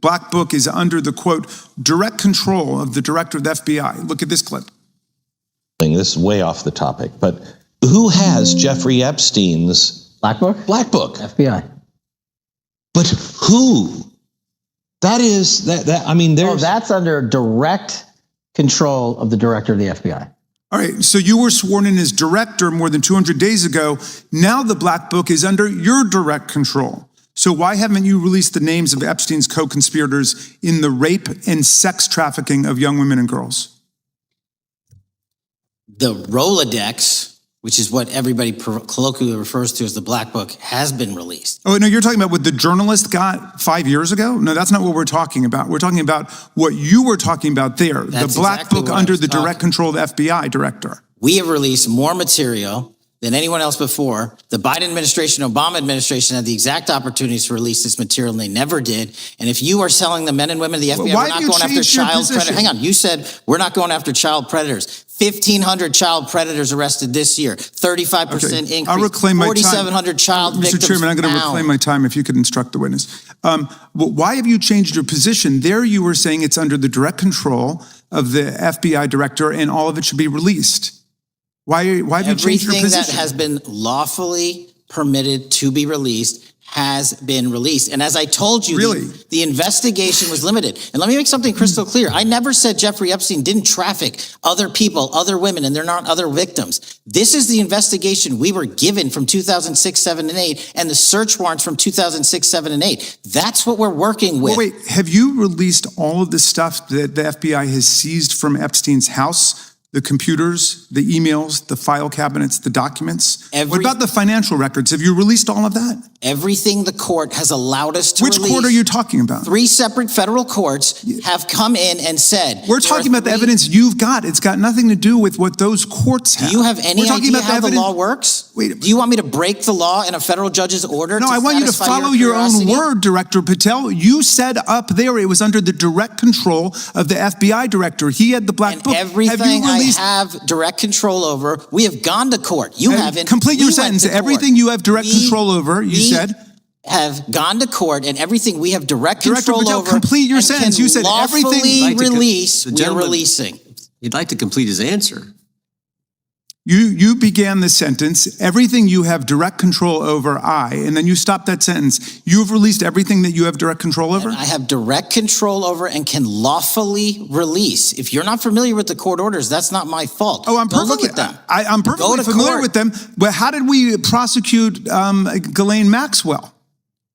Black Book is under the, quote, direct control of the director of the FBI. Look at this clip. This is way off the topic, but who has Jeffrey Epstein's Black Book? Black Book? FBI. But who? That is, I mean, there's... that's under direct control of the director of the FBI. All right, so you were sworn in as director more than 200 days ago. Now the Black Book is under your direct control. So why haven't you released the names of Epstein's co-conspirators in the rape and sex trafficking of young women and girls? The Rolodex, which is what everybody colloquially refers to as the Black Book, has been released. Oh, no, you're talking about what the journalist got 5 years ago? No, that's not what we're talking about. We're talking about what you were talking about there, the Black Book under the direct control of the FBI director. We have released more material than anyone else before. The Biden administration, Obama administration had the exact opportunities to release this material, and they never did. And if you are selling the men and women of the FBI, we're not going after child predators. Hang on, you said we're not going after child predators. 1,500 child predators arrested this year, 35% increase. I'll reclaim my time. 4,700 child victims Mr. Chairman, I'm going to reclaim my time if you could instruct the witness. Why have you changed your position? There you were saying it's under the direct control of the FBI director and all of it should be released. Why have you changed your position? Everything that has been lawfully permitted to be released has been released. And as I told you, the investigation was limited. And let me make something crystal clear. I never said Jeffrey Epstein didn't traffic other people, other women, and they're not other victims. This is the investigation we were given from 2006, 7, and 8, and the search warrants from 2006, 7, and 8. That's what we're working with. Wait, have you released all of the stuff that the FBI has seized from Epstein's house? The computers, the emails, the file cabinets, the documents? What about the financial records? Have you released all of that? Everything the court has allowed us to release. Which court are you talking about? 3 separate federal courts have come in and said... We're talking about the evidence you've got. It's got nothing to do with what those courts have. Do you have any idea how the law works? Wait, do you want me to break the law in a federal judge's order? No, I want you to follow your own word, Director Patel. You said up there it was under the direct control of the FBI director. He had the Black Book. Everything I have direct control over, we have gone to court. You haven't. Complete your sentence. Everything you have direct control over, you said. Have gone to court, and everything we have direct control over. Complete your sentence. You said everything. We're releasing. He'd like to complete his answer. You began the sentence, everything you have direct control over, and then you stopped that sentence. You've released everything that you have direct control over? And I have direct control over and can lawfully release. If you're not familiar with the court orders, that's not my fault. Oh, I'm perfectly, look at them. I'm perfectly familiar with them, but how did we prosecute Ghislaine Maxwell?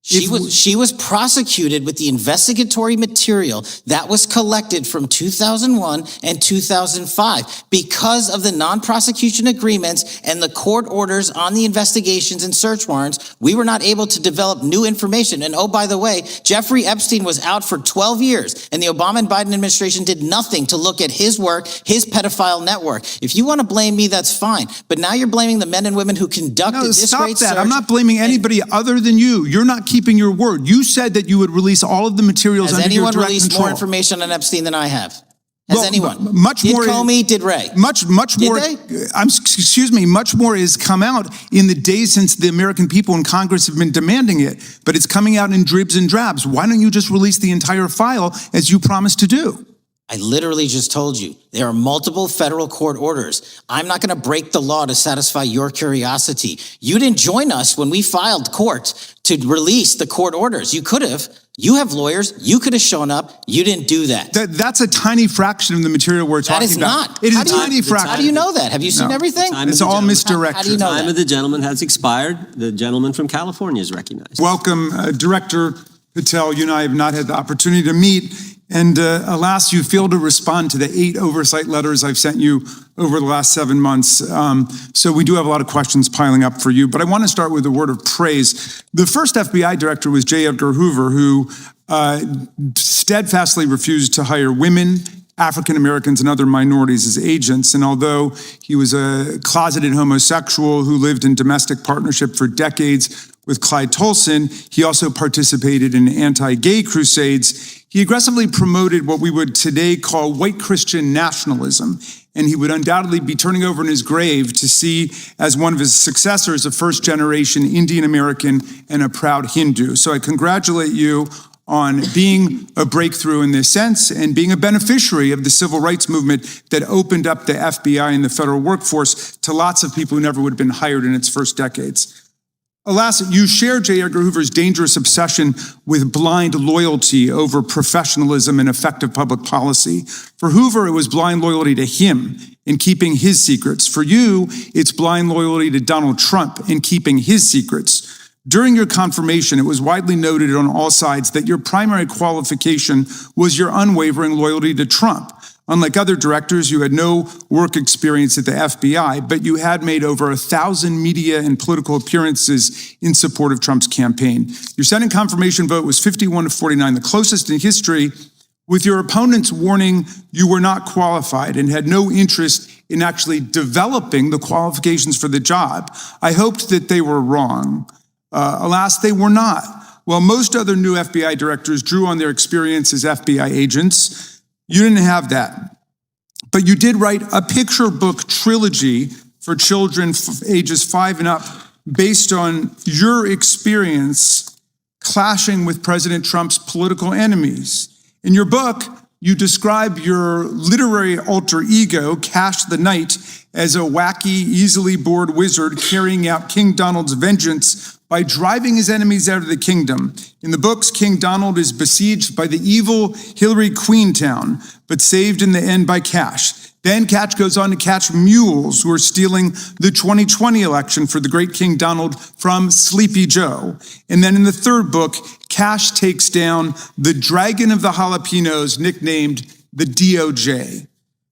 She was prosecuted with the investigatory material that was collected from 2001 and 2005 because of the non-prosecution agreements and the court orders on the investigations and search warrants. We were not able to develop new information. And oh, by the way, Jeffrey Epstein was out for 12 years and the Obama and Biden administration did nothing to look at his work, his pedophile network. If you want to blame me, that's fine. But now you're blaming the men and women who conducted this great search. I'm not blaming anybody other than you. You're not keeping your word. You said that you would release all of the materials under your direct control. Has anyone released more information on Epstein than I have? Has anyone? Much more. Did Comey? Did Ray? Much more. Excuse me. Much more has come out in the days since the American people in Congress have been demanding it, but it's coming out in dribs and drabs. Why don't you just release the entire file as you promised to do? I literally just told you, there are multiple federal court orders. I'm not going to break the law to satisfy your curiosity. You didn't join us when we filed court to release the court orders. You could have. You have lawyers. You could have shown up. You didn't do that. That's a tiny fraction of the material we're talking about. That is not. It is a tiny fraction. How do you know that? Have you seen everything? It's all misdirected. How do you know that? The time of the gentleman has expired. The gentleman from California is recognized. Welcome, Director Patel. You and I have not had the opportunity to meet. And alas, you failed to respond to the 8 oversight letters I've sent you over the last 7 months. So we do have a lot of questions piling up for you, but I want to start with a word of praise. The first FBI director was J. Edgar Hoover, who steadfastly refused to hire women, African Americans, and other minorities as agents. And although he was a closeted homosexual who lived in domestic partnership for decades with Clyde Tolson, he also participated in anti-gay crusades. He aggressively promoted what we would today call white Christian nationalism, and he would undoubtedly be turning over in his grave to see as one of his successors a first-generation Indian American and a proud Hindu. So I congratulate you on being a breakthrough in this sense and being a beneficiary of the civil rights movement that opened up the FBI and the federal workforce to lots of people who never would have been hired in its first decades. Alas, you share J. Edgar Hoover's dangerous obsession with blind loyalty over professionalism and effective public policy. For Hoover, it was blind loyalty to him in keeping his secrets. For you, it's blind loyalty to Donald Trump in keeping his secrets. During your confirmation, it was widely noted on all sides that your primary qualification was your unwavering loyalty to Trump. Unlike other directors, you had no work experience at the FBI, but you had made over 1,000 media and political appearances in support of Trump's campaign. Your Senate confirmation vote was 51-49, the closest in history, with your opponents warning you were not qualified and had no interest in actually developing the qualifications for the job. I hoped that they were wrong. Alas, they were not. While most other new FBI directors drew on their experience as FBI agents, you didn't have that. But you did write a picture book trilogy for children ages 5 and up based on your experience clashing with President Trump's political enemies. In your book, you describe your literary alter ego, Kash the Knight, as a wacky, easily bored wizard carrying out King Donald's vengeance by driving his enemies out of the kingdom. In the books, King Donald is besieged by the evil Hillary Queentown, but saved in the end by Kash. Then Kash goes on to catch mules who are stealing the 2020 election for the great King Donald from Sleepy Joe. And then in the third book, Kash takes down the dragon of the jalapenos, nicknamed the DOJ.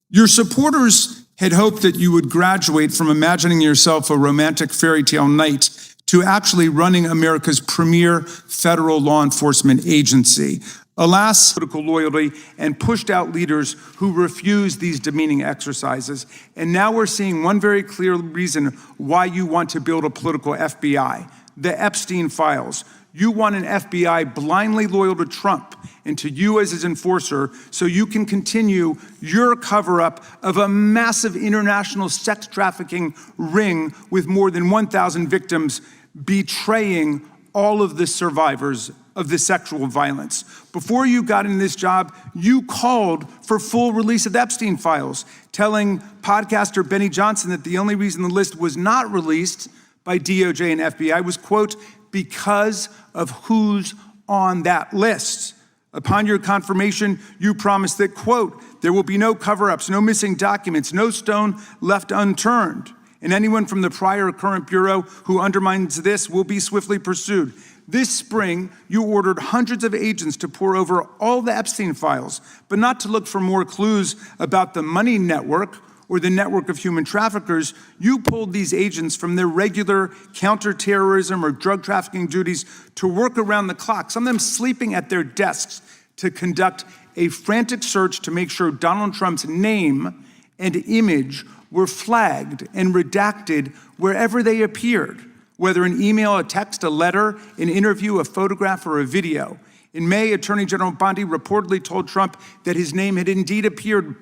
Your supporters had hoped that you would graduate from imagining yourself a romantic fairy tale knight to actually running America's premier federal law enforcement agency. Alas, political loyalty and pushed out leaders who refused these demeaning exercises. And now we're seeing one very clear reason why you want to build a political FBI, the Epstein files. You want an FBI blindly loyal to Trump and to you as his enforcer so you can continue your cover-up of a massive international sex trafficking ring with more than 1,000 victims betraying all of the survivors of the sexual violence. Before you got in this job, you called for full release of the Epstein files, telling podcaster Benny Johnson that the only reason the list was not released by DOJ and FBI was, quote, because of who's on that list. Upon your confirmation, you promised that, quote, there will be no cover-ups, no missing documents, no stone left unturned. And anyone from the prior or current bureau who undermines this will be swiftly pursued. This spring, you ordered hundreds of agents to pore over all the Epstein files, but not to look for more clues about the money network or the network of human traffickers. You pulled these agents from their regular counterterrorism or drug trafficking duties to work around the clock, some of them sleeping at their desks, to conduct a frantic search to make sure Donald Trump's name and image were flagged and redacted wherever they appeared, whether an email, a text, a letter, an interview, a photograph, or a video. In May, Attorney General Bondi reportedly told Trump that his name had indeed appeared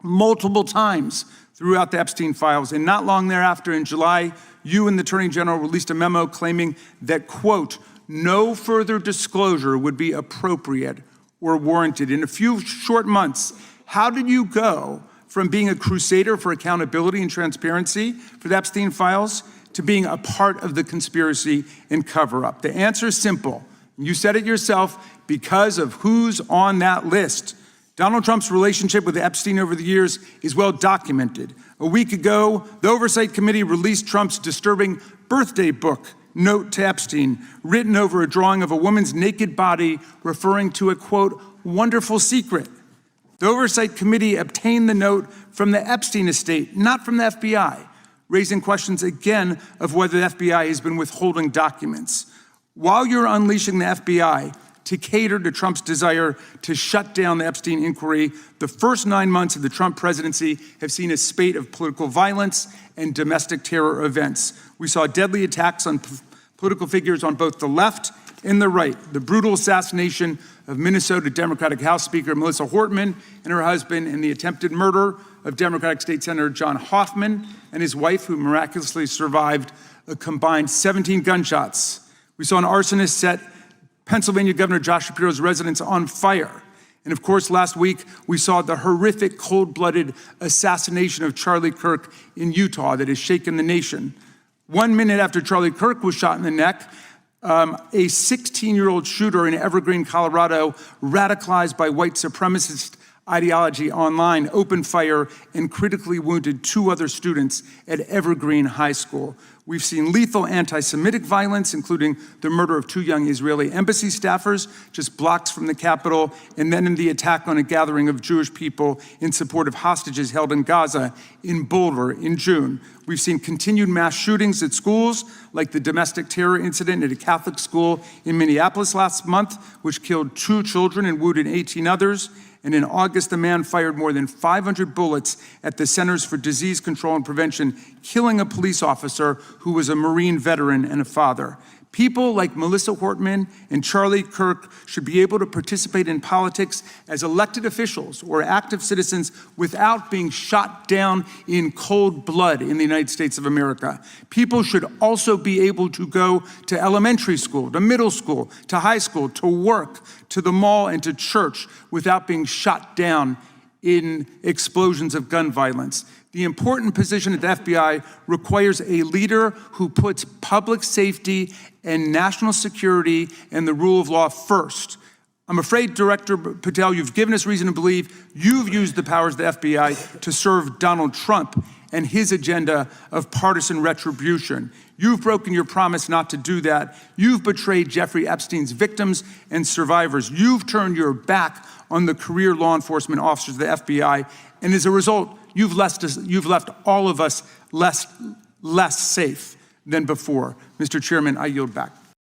multiple times throughout the Epstein files. And not long thereafter, in July, you and the Attorney General released a memo claiming that, quote, no further disclosure would be appropriate or warranted. In a few short months, how did you go from being a crusader for accountability and transparency for the Epstein files to being a part of the conspiracy and cover-up? The answer is simple. You said it yourself, because of who's on that list. Donald Trump's relationship with Epstein over the years is well documented. A week ago, the Oversight Committee released Trump's disturbing birthday book, Note to Epstein, written over a drawing of a woman's naked body referring to a, quote, wonderful secret. The Oversight Committee obtained the note from the Epstein estate, not from the FBI, raising questions again of whether the FBI has been withholding documents. While you're unleashing the FBI to cater to Trump's desire to shut down the Epstein inquiry, the first 9 months of the Trump presidency have seen a spate of political violence and domestic terror events. We saw deadly attacks on political figures on both the left and the right. The brutal assassination of Minnesota Democratic House Speaker Melissa Hortman and her husband, and the attempted murder of Democratic State Senator John Hoffman and his wife, who miraculously survived a combined 17 gunshots. We saw an arsonist set Pennsylvania Governor Josh Shapiro's residence on fire. And of course, last week, we saw the horrific, cold-blooded assassination of Charlie Kirk in Utah that has shaken the nation. 1 minute after Charlie Kirk was shot in the neck, a 16-year-old shooter in Evergreen, Colorado, radicalized by white supremacist ideology online, opened fire and critically wounded 2 other students at Evergreen High School. We've seen lethal anti-Semitic violence, including the murder of 2 young Israeli embassy staffers just blocks from the Capitol, and then in the attack on a gathering of Jewish people in support of hostages held in Gaza in Boulder in June. We've seen continued mass shootings at schools, like the domestic terror incident at a Catholic school in Minneapolis last month, which killed 2 children and wounded 18 others. And in August, a man fired more than 500 bullets at the Centers for Disease Control and Prevention, killing a police officer who was a Marine veteran and a father. People like Melissa Hortman and Charlie Kirk should be able to participate in politics as elected officials or active citizens without being shot down in cold blood in the United States of America. People should also be able to go to elementary school, to middle school, to high school, to work, to the mall, and to church without being shot down in explosions of gun violence. The important position at the FBI requires a leader who puts public safety and national security and the rule of law first. I'm afraid, Director Patel, you've given us reason to believe you've used the powers of the FBI to serve Donald Trump and his agenda of partisan retribution. You've broken your promise not to do that. You've betrayed Jeffrey Epstein's victims and survivors. You've turned your back on the career law enforcement officers of the FBI, and as a result, you've left all of us less safe than before. Mr. Chairman, I yield back.